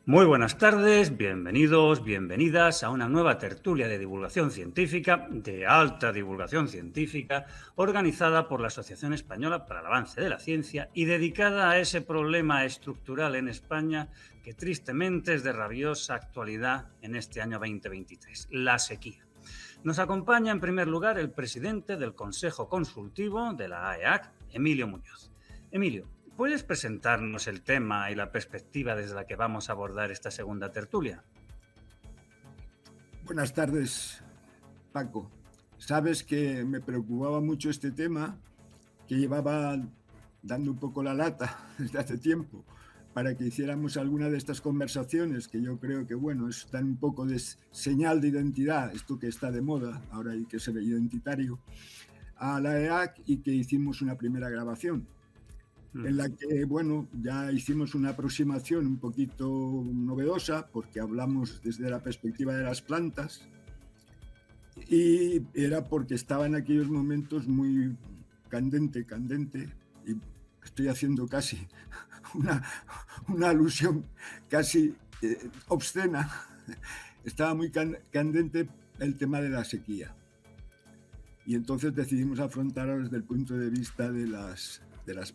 Muy buenas tardes, bienvenidos, bienvenidas a una nueva tertulia de divulgación científica, de alta divulgación científica, organizada por la Asociación Española para el Avance de la Ciencia y dedicada a ese problema estructural en España que tristemente es de rabiosa actualidad en este año 2023, la sequía. Nos acompaña en primer lugar el presidente del Consejo Consultivo de la AEAC, Emilio Muñoz. Emilio, ¿puedes presentarnos el tema y la perspectiva desde la que vamos a abordar esta segunda tertulia? Buenas tardes, Paco. Sabes que me preocupaba mucho este tema, que llevaba dando un poco la lata desde hace tiempo, para que hiciéramos alguna de estas conversaciones, que yo creo que, bueno, dan un poco de señal de identidad, esto que está de moda, ahora hay que ser identitario, a la EAC, y que hicimos una primera grabación en la que, bueno, ya hicimos una aproximación un poquito novedosa, porque hablamos desde la perspectiva de las plantas, y era porque estaba en aquellos momentos muy candente, y estoy haciendo casi una alusión casi obscena. Estaba muy candente el tema de la sequía. Y entonces decidimos afrontarlo desde el punto de vista de las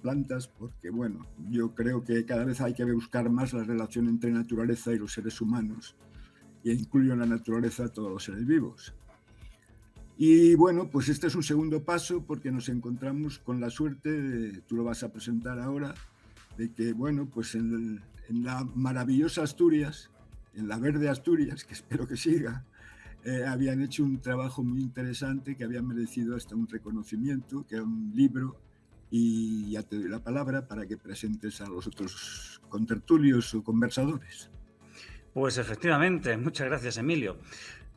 plantas, porque, bueno, yo creo que cada vez hay que buscar más la relación entre naturaleza y los seres humanos, e incluyo en la naturaleza a todos los seres vivos. Y bueno, pues este es un segundo paso, porque nos encontramos con la suerte, tú lo vas a presentar ahora, de que, bueno, pues en la maravillosa Asturias, en la verde Asturias, que espero que siga, habían hecho un trabajo muy interesante que había merecido hasta un reconocimiento, que era un libro, y ya te doy la palabra para que presentes a los otros contertulios o conversadores. Pues efectivamente, muchas gracias, Emilio.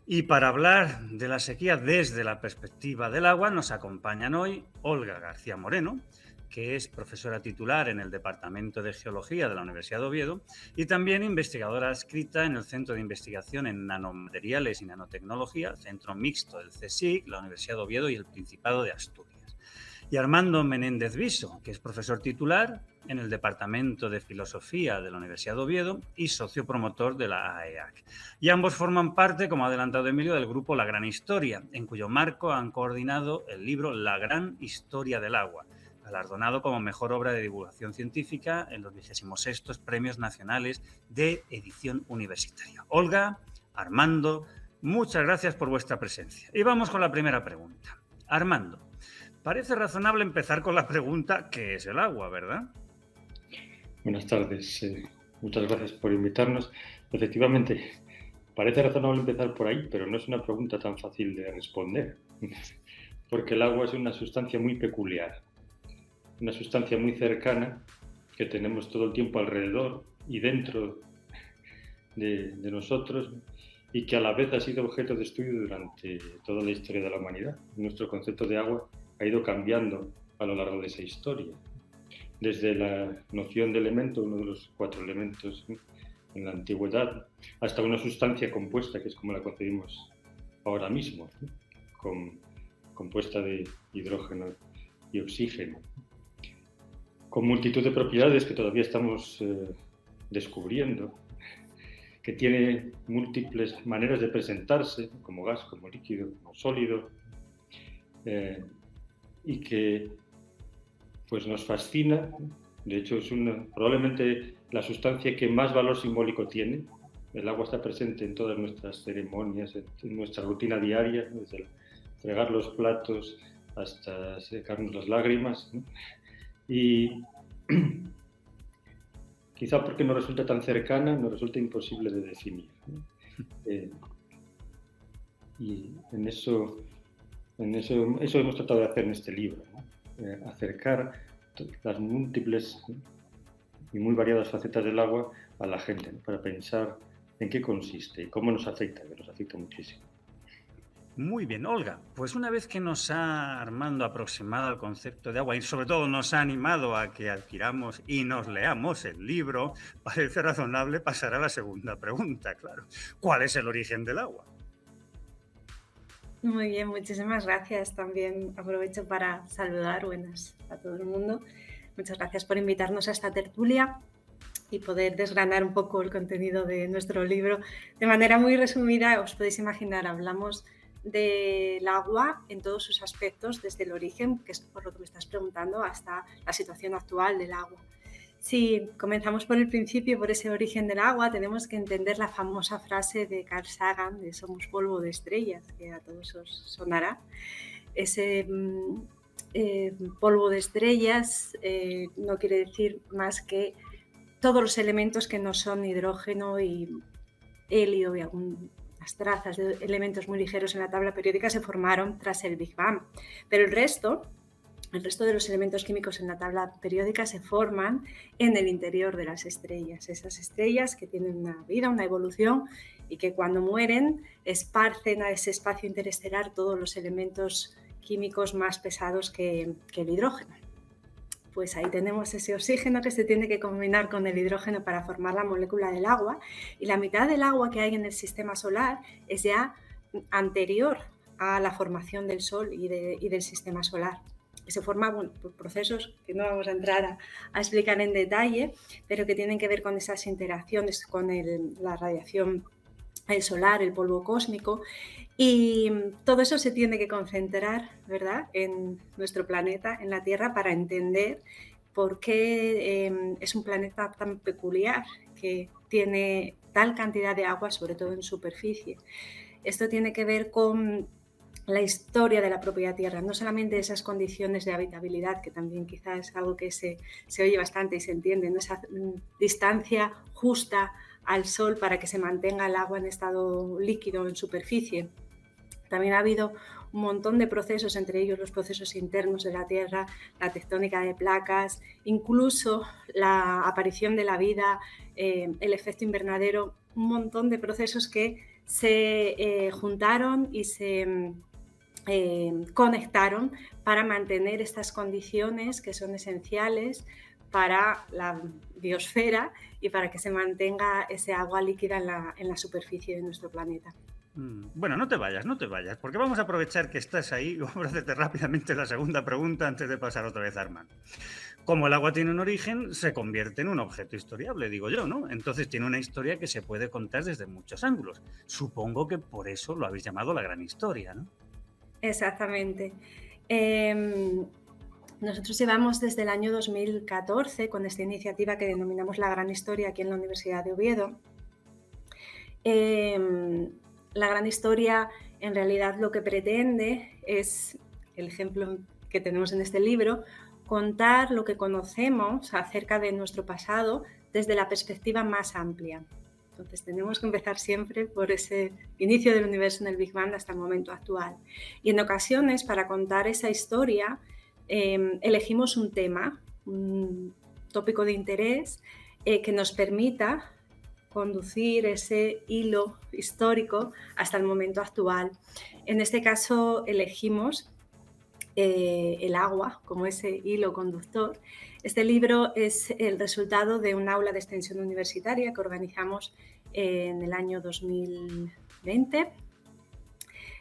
Y para hablar de la sequía desde la perspectiva del agua, nos acompañan hoy Olga García Moreno, que es profesora titular en el Departamento de Geología de la Universidad de Oviedo y también investigadora adscrita en el Centro de Investigación en Nanomateriales y Nanotecnología, Centro Mixto del CSIC, la Universidad de Oviedo y el Principado de Asturias. Y Armando Menéndez Viso, que es profesor titular en el Departamento de Filosofía de la Universidad de Oviedo y socio promotor de la AEAC. Y ambos forman parte, como ha adelantado Emilio, del grupo La Gran Historia, en cuyo marco han coordinado el libro La Gran Historia del Agua, galardonado como mejor obra de divulgación científica en los 26º Premios Nacionales de Edición Universitaria. Olga, Armando, muchas gracias por vuestra presencia. Y vamos con la primera pregunta. Armando, parece razonable empezar con la pregunta ¿qué es el agua, verdad? Buenas tardes. Muchas gracias por invitarnos. Efectivamente, parece razonable empezar por ahí, pero no es una pregunta tan fácil de responder, porque el agua es una sustancia muy peculiar, una sustancia muy cercana que tenemos todo el tiempo alrededor y dentro de nosotros, y que a la vez ha sido objeto de estudio durante toda la historia de la humanidad. Nuestro concepto de agua ha ido cambiando a lo largo de esa historia. Desde la noción de elemento, uno de los 4 elementos en la antigüedad, hasta una sustancia compuesta, que es como la concebimos ahora mismo, compuesta de hidrógeno y oxígeno, con multitud de propiedades que todavía estamos descubriendo, que tiene múltiples maneras de presentarse, como gas, como líquido, como sólido, y que pues nos fascina. De hecho, es probablemente la sustancia que más valor simbólico tiene. El agua está presente en todas nuestras ceremonias, en nuestra rutina diaria, desde fregar los platos hasta secarnos las lágrimas, ¿no? Y quizá porque nos resulta tan cercana, nos resulta imposible de definir, ¿no? Y eso hemos tratado de hacer en este libro, ¿no? Acercar las múltiples y muy variadas facetas del agua a la gente, ¿no? Para pensar en qué consiste y cómo nos afecta, que nos afecta muchísimo. Muy bien, Olga, pues una vez que nos ha Armando aproximado al concepto de agua y sobre todo nos ha animado a que adquiramos y nos leamos el libro, parece razonable pasar a la segunda pregunta, claro. ¿Cuál es el origen del agua? Muy bien, muchísimas gracias. También aprovecho para saludar, buenas a todo el mundo. Muchas gracias por invitarnos a esta tertulia. y poder desgranar un poco el contenido de nuestro libro. De manera muy resumida, os podéis imaginar, hablamos del agua en todos sus aspectos, desde el origen, que es por lo que me estás preguntando, hasta la situación actual del agua. Si comenzamos por el principio, por ese origen del agua, tenemos que entender la famosa frase de Carl Sagan de "somos polvo de estrellas", que a todos os sonará. Ese polvo de estrellas no quiere decir más que todos los elementos que no son hidrógeno y helio y algunas trazas de elementos muy ligeros en la tabla periódica se formaron tras el Big Bang. Pero el resto de los elementos químicos en la tabla periódica se forman en el interior de las estrellas. Esas estrellas que tienen una vida, una evolución, y que cuando mueren esparcen a ese espacio interestelar todos los elementos químicos más pesados que el hidrógeno. Pues ahí tenemos ese oxígeno que se tiene que combinar con el hidrógeno para formar la molécula del agua, y la mitad del agua que hay en el sistema solar es ya anterior a la formación del Sol y del sistema solar. Se forma por procesos que no vamos a entrar a explicar en detalle, pero que tienen que ver con esas interacciones con la radiación solar, el polvo cósmico, y todo eso se tiene que concentrar, ¿verdad?, en nuestro planeta, en la Tierra, para entender por qué es un planeta tan peculiar, que tiene tal cantidad de agua, sobre todo en superficie. Esto tiene que ver con la historia de la propia Tierra, no solamente esas condiciones de habitabilidad, que también quizás es algo que se oye bastante y se entiende, ¿no?, esa distancia justa al Sol para que se mantenga el agua en estado líquido en superficie. También ha habido un montón de procesos, entre ellos los procesos internos de la Tierra, la tectónica de placas, incluso la aparición de la vida, el efecto invernadero, un montón de procesos que se juntaron y se conectaron para mantener estas condiciones que son esenciales para la biosfera y para que se mantenga ese agua líquida en la superficie de nuestro planeta. Bueno, no te vayas, porque vamos a aprovechar que estás ahí y vamos a hacerte rápidamente la segunda pregunta antes de pasar otra vez a Armand. Como el agua tiene un origen, se convierte en un objeto historiable, digo yo, ¿no? Entonces tiene una historia que se puede contar desde muchos ángulos. Supongo que por eso lo habéis llamado la gran historia, ¿no? Exactamente. Nosotros llevamos desde el año 2014 con esta iniciativa que denominamos La Gran Historia aquí en la Universidad de Oviedo. La Gran Historia en realidad lo que pretende es, el ejemplo que tenemos en este libro, contar lo que conocemos acerca de nuestro pasado desde la perspectiva más amplia. Entonces tenemos que empezar siempre por ese inicio del universo en el Big Bang hasta el momento actual. Y en ocasiones, para contar esa historia, elegimos un tema, un tópico de interés que nos permita conducir ese hilo histórico hasta el momento actual. En este caso elegimos el agua como ese hilo conductor. Este libro es el resultado de un aula de extensión universitaria que organizamos en el año 2020.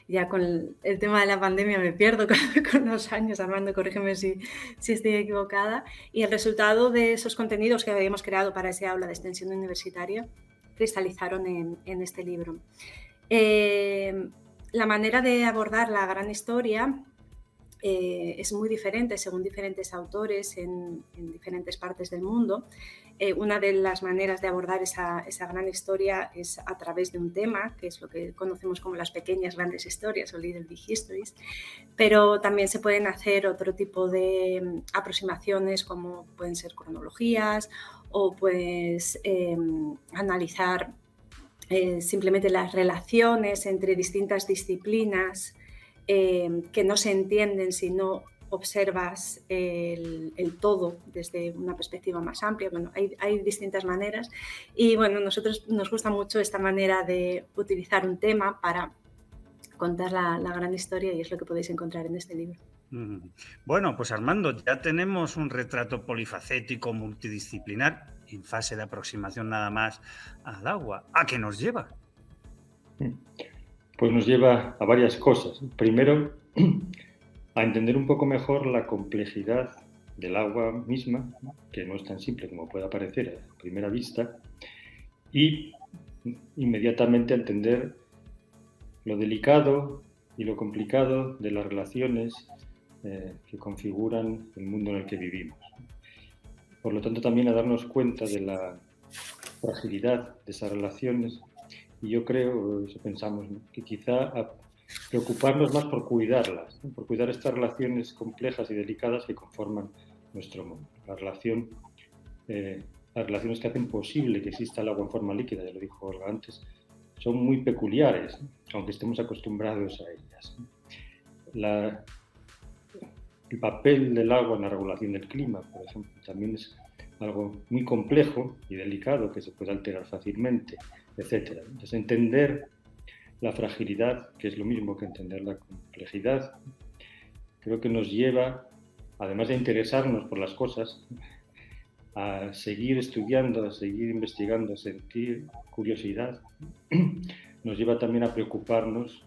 Ya con el tema de la pandemia me pierdo con los años, Armando, corrígeme si estoy equivocada. Y el resultado de esos contenidos que habíamos creado para ese aula de extensión universitaria cristalizaron en este libro. La manera de abordar la gran historia es muy diferente según diferentes autores en diferentes partes del mundo. Una de las maneras de abordar esa gran historia es a través de un tema, que es lo que conocemos como las pequeñas grandes historias o Little Big Histories, pero también se pueden hacer otro tipo de aproximaciones, como pueden ser cronologías o puedes analizar simplemente las relaciones entre distintas disciplinas que no se entienden si no observas el todo desde una perspectiva más amplia. Bueno, hay distintas maneras y bueno, nosotros nos gusta mucho esta manera de utilizar un tema para contar la gran historia y es lo que podéis encontrar en este libro. Bueno, pues Armando, ya tenemos un retrato polifacético, multidisciplinar, en fase de aproximación nada más al agua. ¿A qué nos lleva? Pues nos lleva a varias cosas. Primero, a entender un poco mejor la complejidad del agua misma, que no es tan simple como puede parecer a primera vista, y inmediatamente entender lo delicado y lo complicado de las relaciones que configuran el mundo en el que vivimos. Por lo tanto, también a darnos cuenta de la fragilidad de esas relaciones, y yo creo, eso pensamos, ¿no?, que quizá a preocuparnos más por cuidarlas, ¿no?, por cuidar estas relaciones complejas y delicadas que conforman nuestro mundo. Las relaciones que hacen posible que exista el agua en forma líquida, ya lo dijo Olga antes, son muy peculiares, ¿no?, aunque estemos acostumbrados a ellas, ¿no? El papel del agua en la regulación del clima, por ejemplo, también es algo muy complejo y delicado que se puede alterar fácilmente, etc. Entonces, entender la fragilidad, que es lo mismo que entender la complejidad, creo que nos lleva, además de interesarnos por las cosas, a seguir estudiando, a seguir investigando, a sentir curiosidad. Nos lleva también a preocuparnos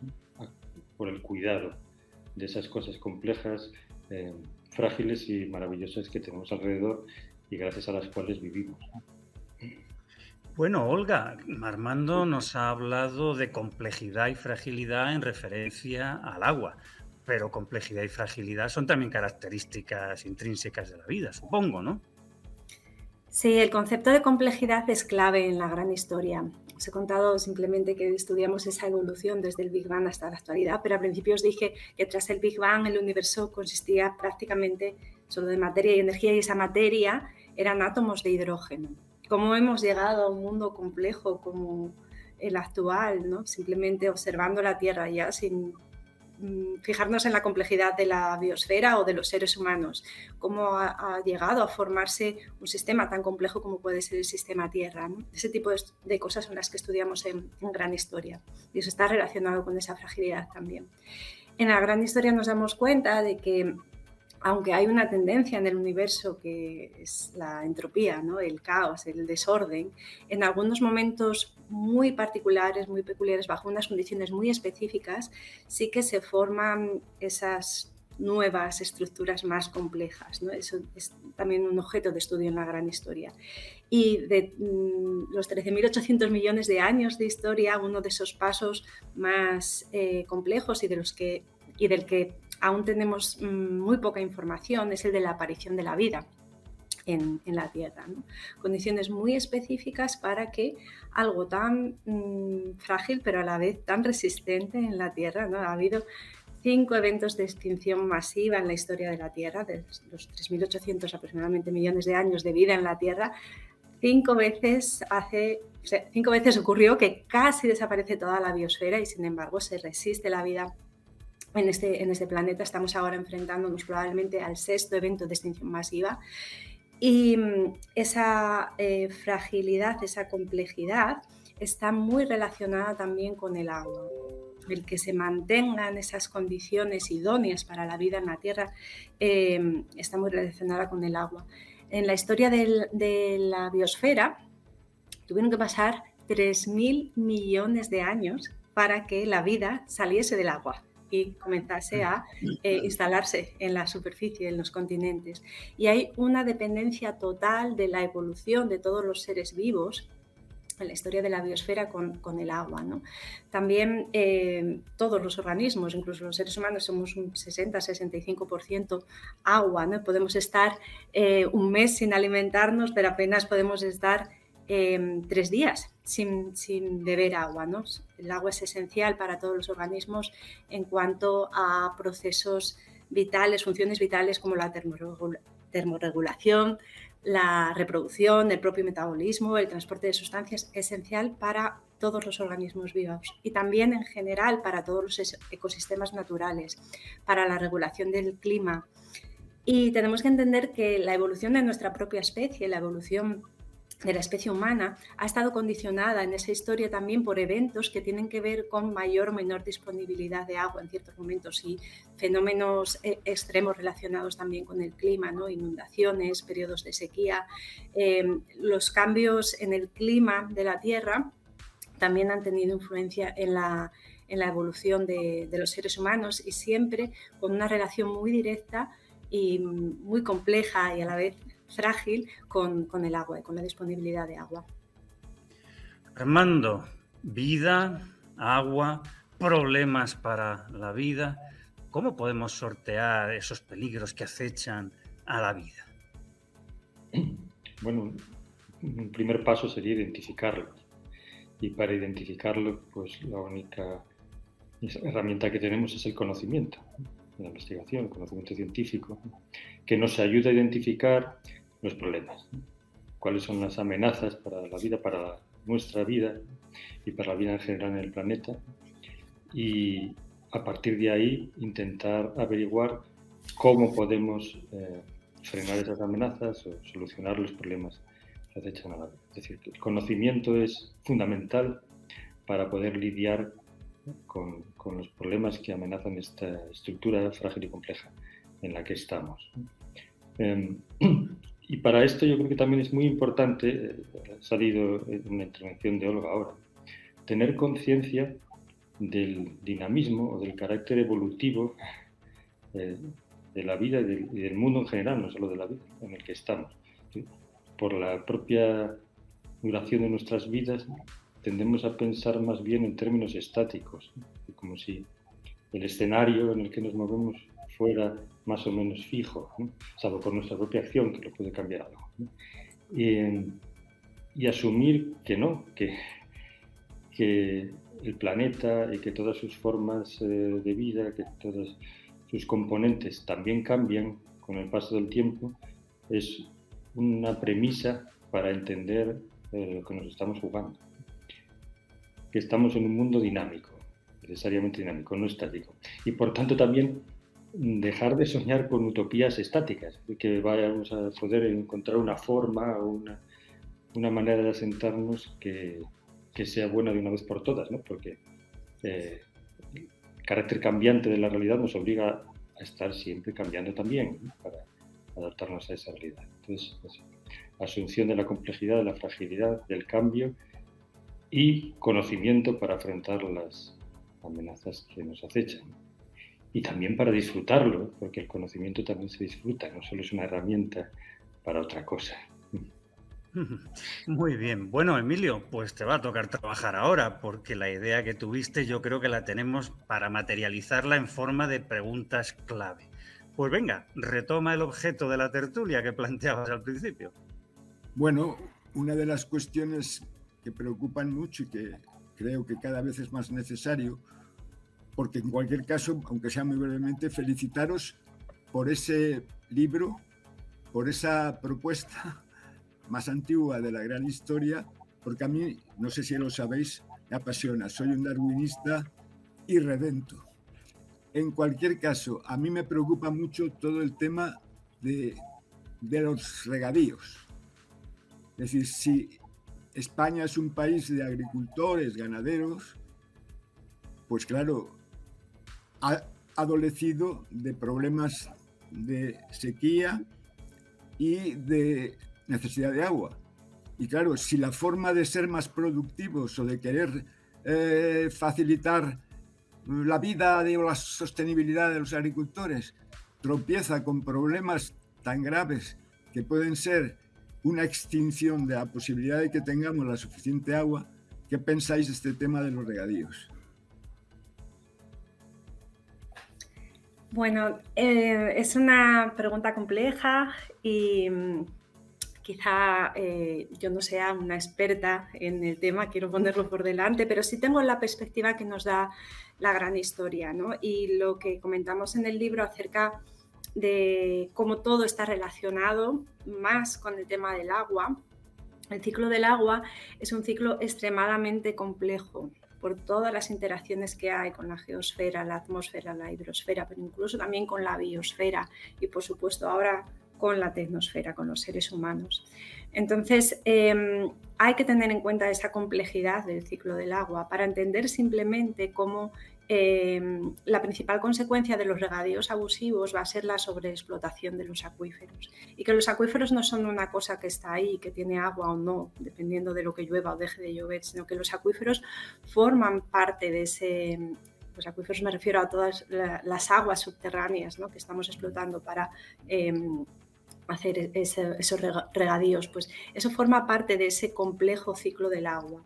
por el cuidado de esas cosas complejas, frágiles y maravillosas que tenemos alrededor y gracias a las cuales vivimos. Bueno, Olga, Armando nos ha hablado de complejidad y fragilidad en referencia al agua, pero complejidad y fragilidad son también características intrínsecas de la vida, supongo, ¿no? Sí, el concepto de complejidad es clave en la gran historia. Os he contado simplemente que estudiamos esa evolución desde el Big Bang hasta la actualidad, pero al principio os dije que tras el Big Bang el universo consistía prácticamente solo de materia y energía, y esa materia eran átomos de hidrógeno. ¿Cómo hemos llegado a un mundo complejo como el actual, ¿no?, simplemente observando la Tierra ya sin fijarnos en la complejidad de la biosfera o de los seres humanos? ¿Cómo ha llegado a formarse un sistema tan complejo como puede ser el sistema Tierra, ¿no? Ese tipo de cosas son las que estudiamos en Gran Historia, y eso está relacionado con esa fragilidad también. En la Gran Historia nos damos cuenta de que, aunque hay una tendencia en el universo que es la entropía, ¿no?, el caos, el desorden, en algunos momentos muy particulares, muy peculiares, bajo unas condiciones muy específicas, sí que se forman esas nuevas estructuras más complejas, ¿no? Eso es también un objeto de estudio en la Gran Historia. Y de los 13.800 millones de años de historia, uno de esos pasos más complejos y del que aún tenemos muy poca información es el de la aparición de la vida en la Tierra, ¿no? Condiciones muy específicas para que algo tan frágil, pero a la vez tan resistente en la Tierra, ¿no? Ha habido 5 eventos de extinción masiva en la historia de la Tierra, de los 3.800 aproximadamente millones de años de vida en la Tierra. 5 veces ocurrió que casi desaparece toda la biosfera y, sin embargo, se resiste la vida en este planeta. Estamos ahora enfrentándonos probablemente al 6º evento de extinción masiva, y esa fragilidad, esa complejidad está muy relacionada también con el agua. El que se mantengan esas condiciones idóneas para la vida en la Tierra está muy relacionada con el agua. En la historia de la biosfera tuvieron que pasar 3.000 millones de años para que la vida saliese del agua y comenzase a instalarse en la superficie, en los continentes. Y hay una dependencia total de la evolución de todos los seres vivos en la historia de la biosfera con el agua, ¿no? También todos los organismos, incluso los seres humanos, somos un 60-65% agua, ¿no? Podemos estar un mes sin alimentarnos, pero apenas podemos estar 3 días sin beber agua, ¿no? El agua es esencial para todos los organismos en cuanto a procesos vitales, funciones vitales como la termorregulación, la reproducción, el propio metabolismo, el transporte de sustancias, esencial para todos los organismos vivos y también en general para todos los ecosistemas naturales, para la regulación del clima. Y tenemos que entender que la evolución de nuestra propia especie, la evolución de la especie humana, ha estado condicionada en esa historia también por eventos que tienen que ver con mayor o menor disponibilidad de agua en ciertos momentos y fenómenos extremos relacionados también con el clima, ¿no? Inundaciones, periodos de sequía. Los cambios en el clima de la Tierra también han tenido influencia en la evolución de los seres humanos, y siempre con una relación muy directa y muy compleja y a la vez frágil con el agua y con la disponibilidad de agua. Armando, vida, agua, problemas para la vida. ¿Cómo podemos sortear esos peligros que acechan a la vida? Bueno, un primer paso sería identificarlos. Y para identificarlo, pues la única herramienta que tenemos es el conocimiento, la investigación, el conocimiento científico, que nos ayuda a identificar los problemas, cuáles son las amenazas para la vida, para nuestra vida y para la vida en general en el planeta, y a partir de ahí intentar averiguar cómo podemos frenar esas amenazas o solucionar los problemas que acechan a la vida. Es decir, que el conocimiento es fundamental para poder lidiar con los problemas que amenazan esta estructura frágil y compleja en la que estamos. Y para esto yo creo que también es muy importante, ha salido en una intervención de Olga ahora, tener conciencia del dinamismo o del carácter evolutivo de la vida y del mundo en general, no solo de la vida en el que estamos. Por la propia duración de nuestras vidas tendemos a pensar más bien en términos estáticos, como si el escenario en el que nos movemos fuera más o menos fijo, ¿no? Salvo por nuestra propia acción, que lo puede cambiar algo, ¿no? Y asumir que no, que el planeta y que todas sus formas de vida, que todos sus componentes también cambian con el paso del tiempo, es una premisa para entender lo que nos estamos jugando. Que estamos en un mundo dinámico, necesariamente dinámico, no estático. Y por tanto también dejar de soñar con utopías estáticas, que vayamos a poder encontrar una forma o una manera de asentarnos que sea buena de una vez por todas, ¿no? Porque el carácter cambiante de la realidad nos obliga a estar siempre cambiando también, ¿no? Para adaptarnos a esa realidad. Entonces, asunción de la complejidad, de la fragilidad, del cambio y conocimiento para afrontar las amenazas que nos acechan. Y también para disfrutarlo, porque el conocimiento también se disfruta, no solo es una herramienta para otra cosa. Muy bien. Bueno, Emilio, pues te va a tocar trabajar ahora, porque la idea que tuviste yo creo que la tenemos para materializarla en forma de preguntas clave. Pues venga, retoma el objeto de la tertulia que planteabas al principio. Bueno, una de las cuestiones que preocupan mucho y que creo que cada vez es más necesario, porque en cualquier caso, aunque sea muy brevemente, felicitaros por ese libro, por esa propuesta más antigua de la gran historia, porque a mí, no sé si lo sabéis, me apasiona. Soy un darwinista irredento. En cualquier caso, a mí me preocupa mucho todo el tema de los regadíos. Es decir, si España es un país de agricultores, ganaderos, pues claro, ha adolecido de problemas de sequía y de necesidad de agua. Y claro, si la forma de ser más productivos o de querer facilitar la vida o la sostenibilidad de los agricultores tropieza con problemas tan graves que pueden ser una extinción de la posibilidad de que tengamos la suficiente agua, ¿qué pensáis de este tema de los regadíos? Bueno, es una pregunta compleja y quizá yo no sea una experta en el tema, quiero ponerlo por delante, pero sí tengo la perspectiva que nos da la gran historia, ¿no? Y lo que comentamos en el libro acerca de cómo todo está relacionado más con el tema del agua. El ciclo del agua es un ciclo extremadamente complejo por todas las interacciones que hay con la geosfera, la atmósfera, la hidrosfera, pero incluso también con la biosfera y, por supuesto, ahora con la tecnosfera, con los seres humanos. Entonces, hay que tener en cuenta esa complejidad del ciclo del agua para entender simplemente cómo la principal consecuencia de los regadíos abusivos va a ser la sobreexplotación de los acuíferos y que los acuíferos no son una cosa que está ahí, que tiene agua o no, dependiendo de lo que llueva o deje de llover, sino que los acuíferos forman parte de Pues acuíferos me refiero a todas las aguas subterráneas, ¿no?, que estamos explotando para hacer esos regadíos. Pues eso forma parte de ese complejo ciclo del agua.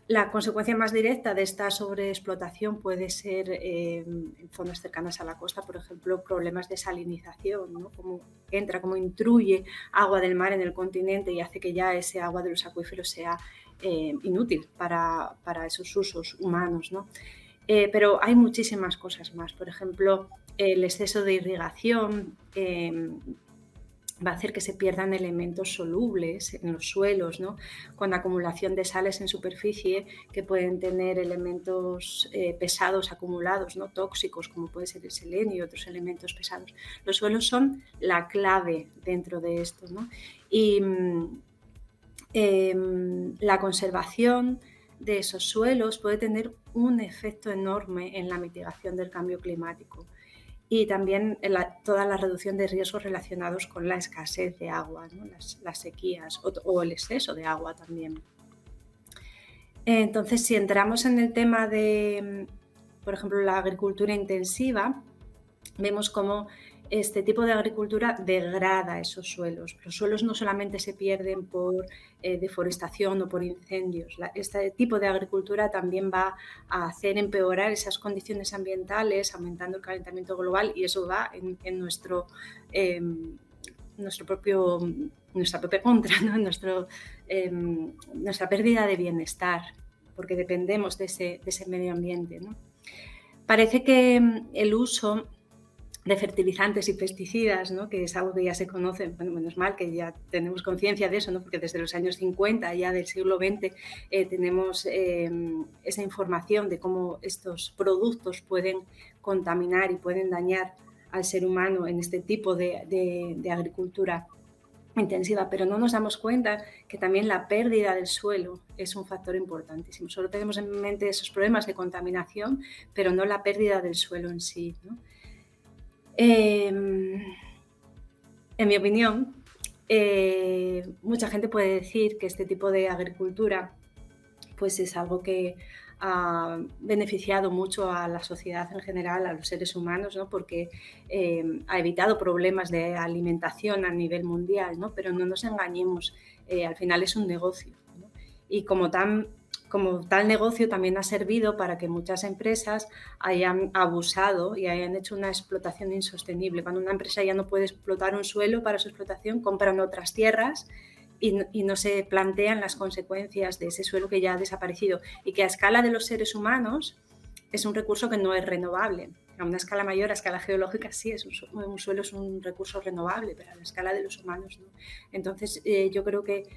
La consecuencia más directa de esta sobreexplotación puede ser en zonas cercanas a la costa, por ejemplo, problemas de salinización, ¿no?, como intruye agua del mar en el continente y hace que ya ese agua de los acuíferos sea inútil para esos usos humanos, ¿no? Pero hay muchísimas cosas más. Por ejemplo, el exceso de irrigación va a hacer que se pierdan elementos solubles en los suelos, ¿no?, con acumulación de sales en superficie que pueden tener elementos pesados acumulados, ¿no?, tóxicos, como puede ser el selenio y otros elementos pesados. Los suelos son la clave dentro de esto, ¿no? Y la conservación de esos suelos puede tener un efecto enorme en la mitigación del cambio climático y también en toda la reducción de riesgos relacionados con la escasez de agua, ¿no?, las sequías o el exceso de agua también. Entonces, si entramos en el tema de, por ejemplo, la agricultura intensiva, vemos cómo este tipo de agricultura degrada esos suelos. Los suelos no solamente se pierden por deforestación o por incendios. Este tipo de agricultura también va a hacer empeorar esas condiciones ambientales, aumentando el calentamiento global, y eso va en nuestra propia contra, ¿no?, nuestra pérdida de bienestar, porque dependemos de ese medio ambiente, ¿no? Parece que el uso de fertilizantes y pesticidas, ¿no?, que es algo que ya se conoce, bueno, menos mal que ya tenemos conciencia de eso, ¿no?, porque desde los años 50 ya del siglo XX tenemos esa información de cómo estos productos pueden contaminar y pueden dañar al ser humano en este tipo de agricultura intensiva, pero no nos damos cuenta que también la pérdida del suelo es un factor importantísimo. Solo tenemos en mente esos problemas de contaminación, pero no la pérdida del suelo en sí, ¿no? En mi opinión, mucha gente puede decir que este tipo de agricultura pues es algo que ha beneficiado mucho a la sociedad en general, a los seres humanos, ¿no?, porque ha evitado problemas de alimentación a nivel mundial, ¿no? Pero no nos engañemos, al final es un negocio, ¿no? Y como tal negocio también ha servido para que muchas empresas hayan abusado y hayan hecho una explotación insostenible. Cuando una empresa ya no puede explotar un suelo para su explotación, compran otras tierras y no se plantean las consecuencias de ese suelo que ya ha desaparecido y que a escala de los seres humanos es un recurso que no es renovable. A una escala mayor, a escala geológica, sí, un suelo es un recurso renovable, pero a la escala de los humanos no. Entonces, yo creo que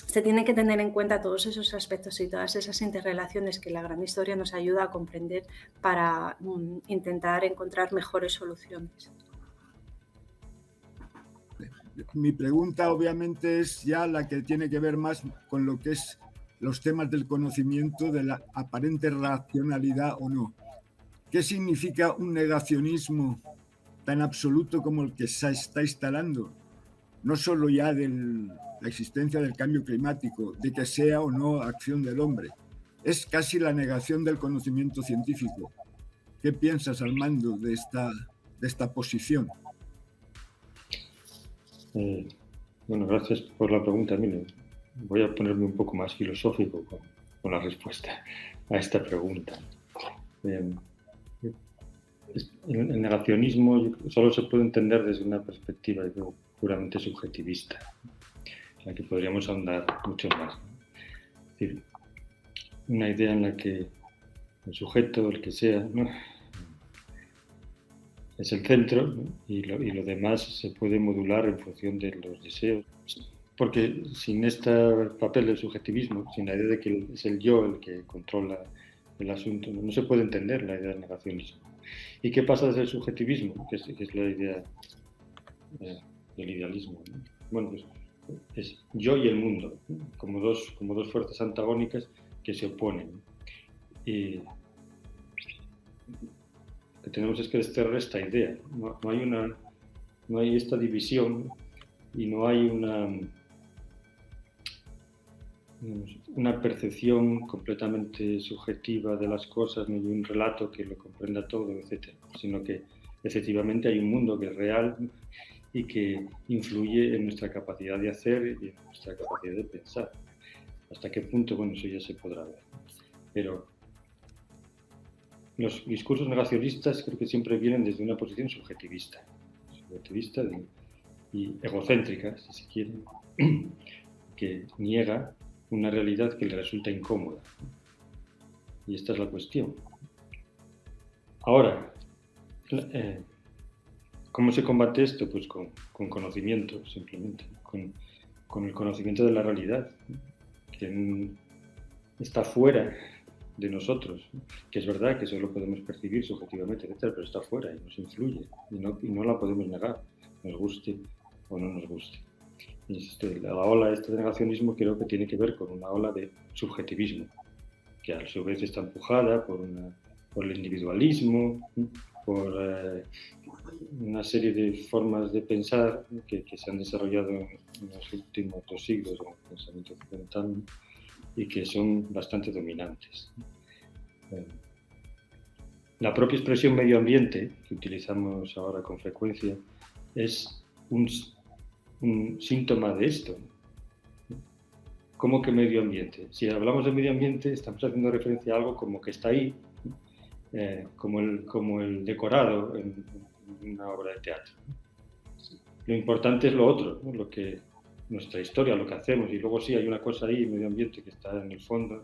se tienen que tener en cuenta todos esos aspectos y todas esas interrelaciones que la gran historia nos ayuda a comprender para intentar encontrar mejores soluciones. Mi pregunta obviamente es ya la que tiene que ver más con lo que es los temas del conocimiento, de la aparente racionalidad o no. ¿Qué significa un negacionismo tan absoluto como el que se está instalando? No solo ya de la existencia del cambio climático, de que sea o no acción del hombre. Es casi la negación del conocimiento científico. ¿Qué piensas, Armando, de esta posición? Bueno, gracias por la pregunta. Mire, voy a ponerme un poco más filosófico con la respuesta a esta pregunta. El negacionismo solo se puede entender desde una perspectiva puramente subjetivista, en la que podríamos ahondar mucho más, ¿no? Es decir, una idea en la que el sujeto, el que sea, ¿no?, es el centro, ¿no?, y lo demás se puede modular en función de los deseos. Porque sin este papel del subjetivismo, sin la idea de que es el yo el que controla el asunto, no se puede entender la idea del negacionismo. ¿Y qué pasa desde el subjetivismo, que es la idea del idealismo, ¿no? Bueno, pues es yo y el mundo, ¿no?, como dos fuerzas antagónicas que se oponen. Y lo que tenemos es que desterrar esta idea. No hay esta división y no hay una percepción completamente subjetiva de las cosas, ni un relato que lo comprenda todo, etc. Sino que efectivamente hay un mundo que es real y que influye en nuestra capacidad de hacer y en nuestra capacidad de pensar. ¿Hasta qué punto? Bueno, eso ya se podrá ver. Pero los discursos negacionistas creo que siempre vienen desde una posición subjetivista y egocéntrica, si se quiere, que niega una realidad que le resulta incómoda. Y esta es la cuestión. Ahora, ¿cómo se combate esto? Pues con conocimiento, simplemente, con el conocimiento de la realidad, que está fuera de nosotros, que es verdad que solo podemos percibir subjetivamente, etcétera, pero está fuera y nos influye y no la podemos negar, nos guste o no nos guste. Y la ola de negacionismo creo que tiene que ver con una ola de subjetivismo, que a su vez está empujada por el individualismo, por una serie de formas de pensar que se han desarrollado en los últimos 2 siglos en el pensamiento occidental y que son bastante dominantes. La propia expresión medio ambiente, que utilizamos ahora con frecuencia, es un síntoma de esto. ¿Cómo que medio ambiente? Si hablamos de medio ambiente, estamos haciendo referencia a algo como que está ahí, como el decorado en una obra de teatro. Lo importante es lo otro, ¿no? Lo que nuestra historia, lo que hacemos, y luego sí hay una cosa ahí, medio ambiente, que está en el fondo,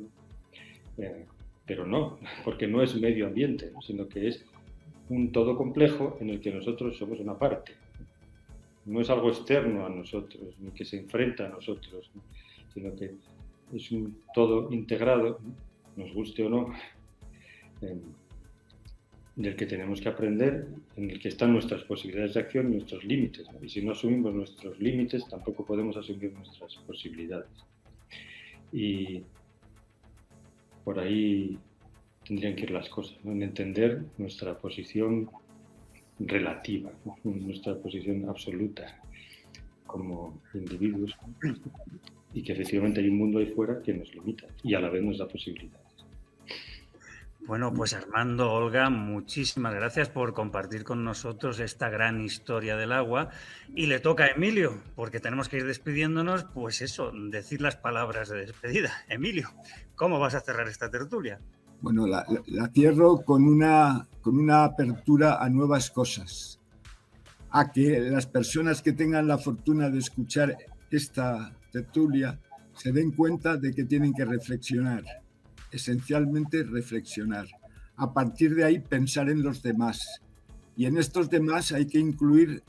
pero no, porque no es medio ambiente, ¿no? Sino que es un todo complejo en el que nosotros somos una parte. No es algo externo a nosotros, ni que se enfrenta a nosotros, ¿no? Sino que es un todo integrado, nos guste o no, del que tenemos que aprender, en el que están nuestras posibilidades de acción y nuestros límites, ¿no? Y si no asumimos nuestros límites, tampoco podemos asumir nuestras posibilidades. Y por ahí tendrían que ir las cosas, ¿no? En entender nuestra posición relativa, ¿no? Nuestra posición absoluta como individuos, y que efectivamente hay un mundo ahí fuera que nos limita y a la vez nos da posibilidades. Bueno, pues Armando, Olga, muchísimas gracias por compartir con nosotros esta gran historia del agua. Y le toca a Emilio, porque tenemos que ir despidiéndonos, pues eso, decir las palabras de despedida. Emilio, ¿cómo vas a cerrar esta tertulia? Bueno, la cierro con una apertura a nuevas cosas, a que las personas que tengan la fortuna de escuchar esta tertulia se den cuenta de que tienen que reflexionar, esencialmente reflexionar. A partir de ahí pensar en los demás. Y en estos demás hay que incluir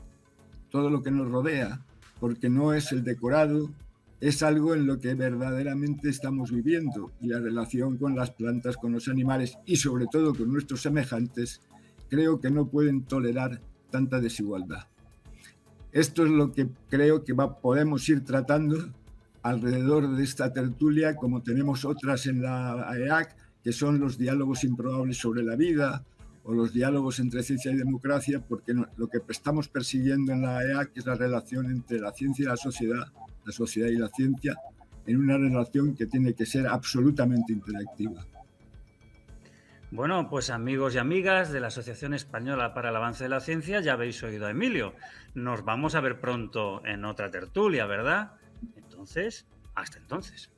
todo lo que nos rodea, porque no es el decorado, es algo en lo que verdaderamente estamos viviendo, y la relación con las plantas, con los animales y sobre todo con nuestros semejantes, creo que no pueden tolerar tanta desigualdad. Esto es lo que creo que podemos ir tratando alrededor de esta tertulia, como tenemos otras en la EAC, que son los diálogos improbables sobre la vida o los diálogos entre ciencia y democracia, porque lo que estamos persiguiendo en la EAC es la relación entre la ciencia y la sociedad y la ciencia, en una relación que tiene que ser absolutamente interactiva. Bueno, pues amigos y amigas de la Asociación Española para el Avance de la Ciencia, ya habéis oído a Emilio. Nos vamos a ver pronto en otra tertulia, ¿verdad? Entonces, hasta entonces.